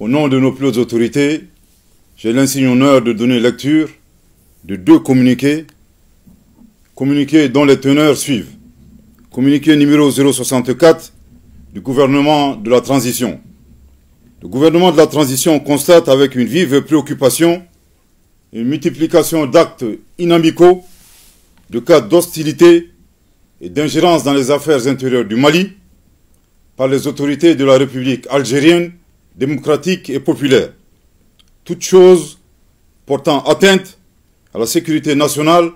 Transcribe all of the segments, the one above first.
Au nom de nos plus hautes autorités, j'ai l'insigne honneur de donner lecture de deux communiqués, communiqués dont les teneurs suivent. Communiqué numéro 064 du gouvernement de la transition. Le gouvernement de la transition constate avec une vive préoccupation une multiplication d'actes inamicaux, de cas d'hostilité et d'ingérence dans les affaires intérieures du Mali par les autorités de la République algérienne, démocratique et populaire. Toutes choses portant atteinte à la sécurité nationale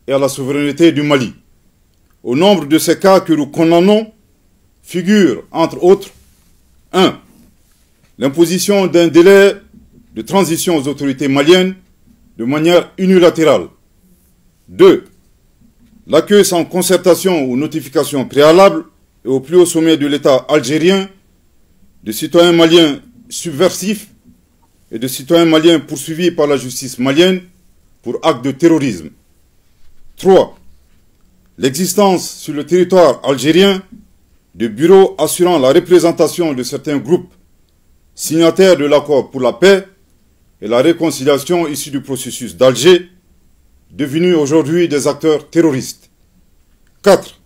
et à la souveraineté du Mali. Au nombre de ces cas que nous condamnons figure, entre autres, 1. L'imposition d'un délai de transition aux autorités maliennes de manière unilatérale. 2. L'accueil sans concertation ou notification préalable et au plus haut sommet de l'État algérien de citoyens maliens subversifs et de citoyens maliens poursuivis par la justice malienne pour actes de terrorisme. 3. L'existence sur le territoire algérien de bureaux assurant la représentation de certains groupes signataires de l'accord pour la paix et la réconciliation issus du processus d'Alger, devenus aujourd'hui des acteurs terroristes. 4.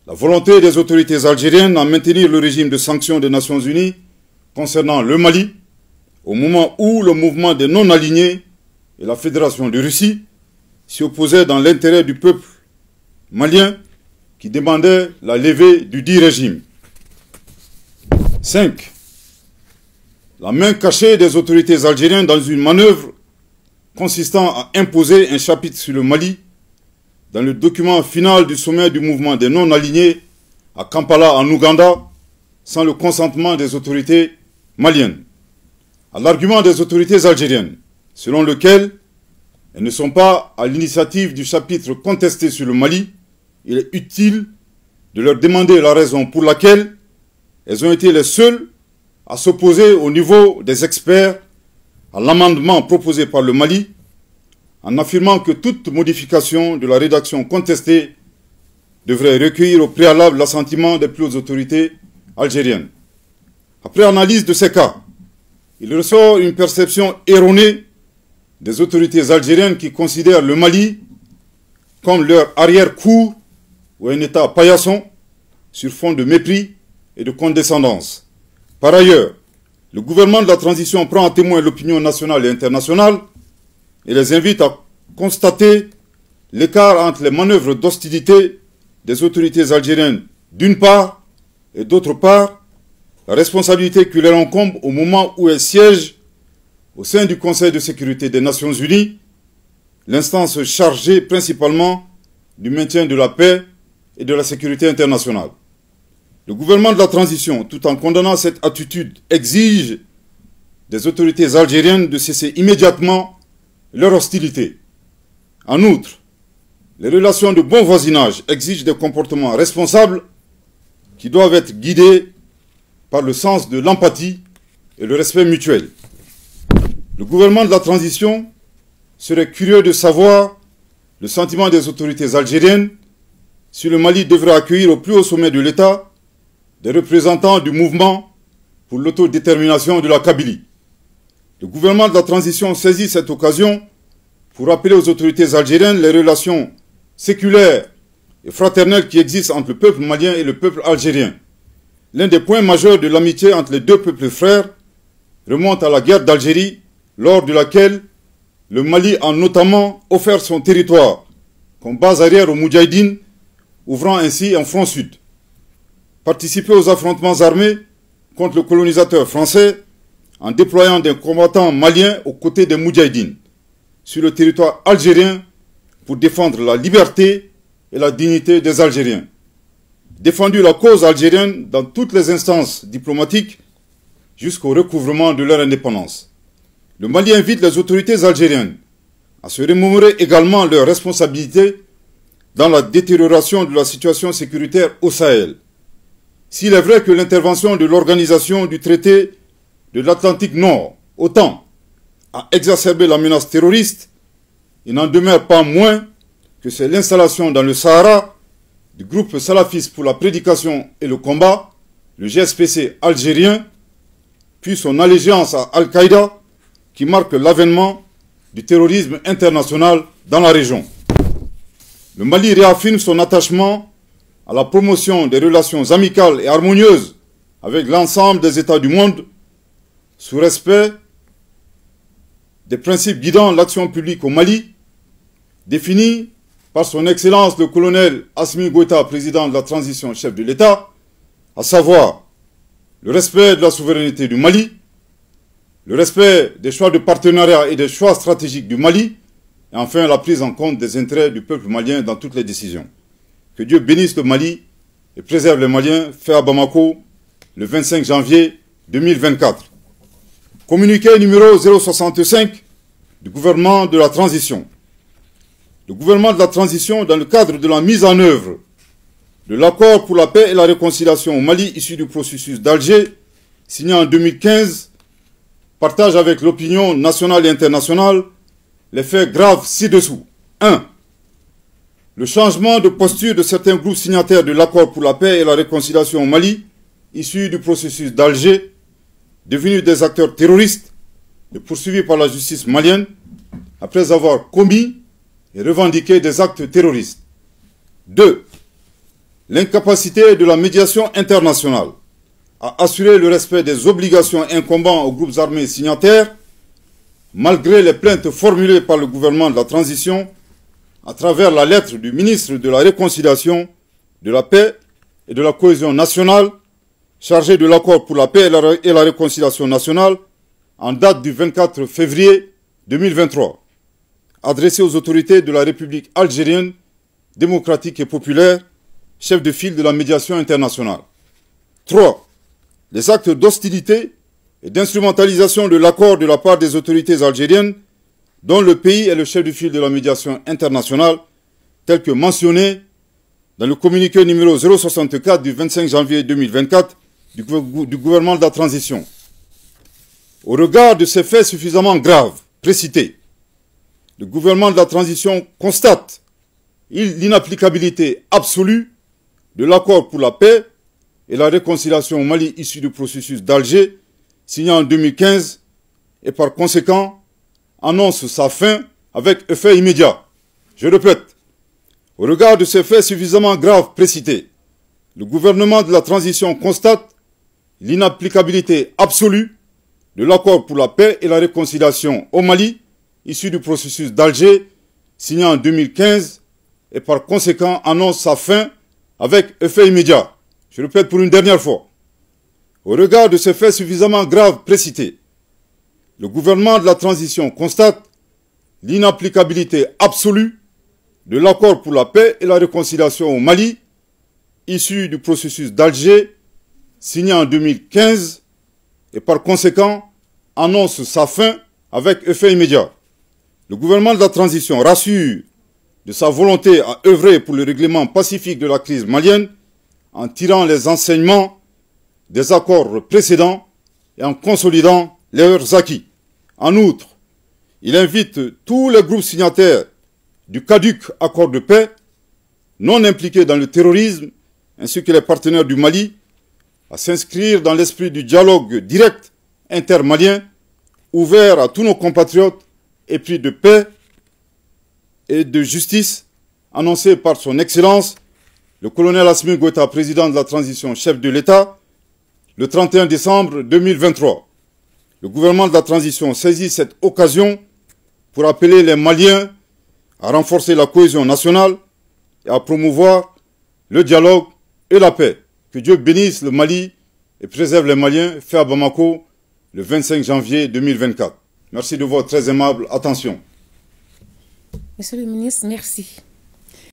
La volonté des autorités algériennes à maintenir le régime de sanctions des Nations Unies concernant le Mali, au moment où le mouvement des non-alignés et la Fédération de Russie s'y opposaient dans l'intérêt du peuple malien qui demandait la levée du dit régime. 5. La main cachée des autorités algériennes dans une manœuvre consistant à imposer un chapitre sur le Mali dans le document final du sommet du mouvement des non-alignés à Kampala en Ouganda sans le consentement des autorités maliennes. À l'argument des autorités algériennes, selon lequel elles ne sont pas à l'initiative du chapitre contesté sur le Mali, il est utile de leur demander la raison pour laquelle elles ont été les seules à s'opposer au niveau des experts à l'amendement proposé par le Mali, en affirmant que toute modification de la rédaction contestée devrait recueillir au préalable l'assentiment des plus hautes autorités algériennes. Après analyse de ces cas, il ressort une perception erronée des autorités algériennes qui considèrent le Mali comme leur arrière-cour ou un État paillasson sur fond de mépris et de condescendance. Par ailleurs, le gouvernement de la transition prend à témoin l'opinion nationale et internationale et les invite à constater l'écart entre les manœuvres d'hostilité des autorités algériennes d'une part et d'autre part, la responsabilité qui leur incombe au moment où elles siègent au sein du Conseil de sécurité des Nations Unies, l'instance chargée principalement du maintien de la paix et de la sécurité internationale. Le gouvernement de la transition, tout en condamnant cette attitude, exige des autorités algériennes de cesser immédiatement leur hostilité. En outre, les relations de bon voisinage exigent des comportements responsables qui doivent être guidés par le sens de l'empathie et le respect mutuel. Le gouvernement de la transition serait curieux de savoir le sentiment des autorités algériennes si le Mali devrait accueillir au plus haut sommet de l'État des représentants du mouvement pour l'autodétermination de la Kabylie. Le gouvernement de la transition saisit cette occasion pour rappeler aux autorités algériennes les relations séculaires et fraternelles qui existent entre le peuple malien et le peuple algérien. L'un des points majeurs de l'amitié entre les deux peuples frères remonte à la guerre d'Algérie, lors de laquelle le Mali a notamment offert son territoire comme base arrière aux Moudjahidines, ouvrant ainsi un front sud. Participer aux affrontements armés contre le colonisateur français en déployant des combattants maliens aux côtés des Moudjahidines sur le territoire algérien pour défendre la liberté et la dignité des Algériens. Défendu la cause algérienne dans toutes les instances diplomatiques jusqu'au recouvrement de leur indépendance. Le Mali invite les autorités algériennes à se remémorer également leurs responsabilités dans la détérioration de la situation sécuritaire au Sahel. S'il est vrai que l'intervention de l'organisation du traité de l'Atlantique Nord, OTAN, a exacerbé la menace terroriste, il n'en demeure pas moins que c'est l'installation dans le Sahara du groupe salafiste pour la prédication et le combat, le GSPC algérien, puis son allégeance à Al-Qaïda, qui marque l'avènement du terrorisme international dans la région. Le Mali réaffirme son attachement à la promotion des relations amicales et harmonieuses avec l'ensemble des États du monde, sous respect des principes guidant l'action publique au Mali, définis par son Excellence le colonel Assimi Goïta, président de la transition chef de l'État, à savoir le respect de la souveraineté du Mali, le respect des choix de partenariat et des choix stratégiques du Mali, et enfin la prise en compte des intérêts du peuple malien dans toutes les décisions. Que Dieu bénisse le Mali et préserve les Maliens, fait à Bamako le 25 janvier 2024. Communiqué numéro 065 du gouvernement de la transition. Le gouvernement de la transition, dans le cadre de la mise en œuvre de l'accord pour la paix et la réconciliation au Mali issu du processus d'Alger, signé en 2015, partage avec l'opinion nationale et internationale les faits graves ci-dessous. 1. Le changement de posture de certains groupes signataires de l'accord pour la paix et la réconciliation au Mali, issus du processus d'Alger, devenus des acteurs terroristes et poursuivis par la justice malienne, après avoir commis et revendiqué des actes terroristes. 2. L'incapacité de la médiation internationale à assurer le respect des obligations incombant aux groupes armés signataires, malgré les plaintes formulées par le gouvernement de la transition, à travers la lettre du ministre de la Réconciliation, de la Paix et de la Cohésion nationale, chargé de l'accord pour la paix et la réconciliation nationale, en date du 24 février 2023, adressé aux autorités de la République algérienne, démocratique et populaire, chef de file de la médiation internationale. 3. Les actes d'hostilité et d'instrumentalisation de l'accord de la part des autorités algériennes, dont le pays est le chef de file de la médiation internationale, tel que mentionné dans le communiqué numéro 064 du 25 janvier 2024 du gouvernement de la transition. Au regard de ces faits suffisamment graves précités, le gouvernement de la transition constate l'inapplicabilité absolue de l'accord pour la paix et la réconciliation au Mali issu du processus d'Alger, signé en 2015, et par conséquent, annonce sa fin avec effet immédiat. Je répète, au regard de ces faits suffisamment graves précités, le gouvernement de la transition constate l'inapplicabilité absolue de l'accord pour la paix et la réconciliation au Mali, issu du processus d'Alger, signé en 2015, et par conséquent annonce sa fin avec effet immédiat. Je répète pour une dernière fois. Au regard de ces faits suffisamment graves précités, le gouvernement de la transition constate l'inapplicabilité absolue de l'accord pour la paix et la réconciliation au Mali, issu du processus d'Alger, signé en 2015, et par conséquent annonce sa fin avec effet immédiat. Le gouvernement de la transition rassure de sa volonté à œuvrer pour le règlement pacifique de la crise malienne en tirant les enseignements des accords précédents et en consolidant leurs acquis. En outre, il invite tous les groupes signataires du caduc accord de paix, non impliqués dans le terrorisme, ainsi que les partenaires du Mali, à s'inscrire dans l'esprit du dialogue direct intermalien, ouvert à tous nos compatriotes, épris de paix et de justice, annoncé par son Excellence, le colonel Assimi Goïta, président de la transition chef de l'État, le 31 décembre 2023. Le gouvernement de la transition saisit cette occasion pour appeler les Maliens à renforcer la cohésion nationale et à promouvoir le dialogue et la paix. Que Dieu bénisse le Mali et préserve les Maliens, fait à Bamako le 25 janvier 2024. Merci de votre très aimable attention. Monsieur le ministre, merci.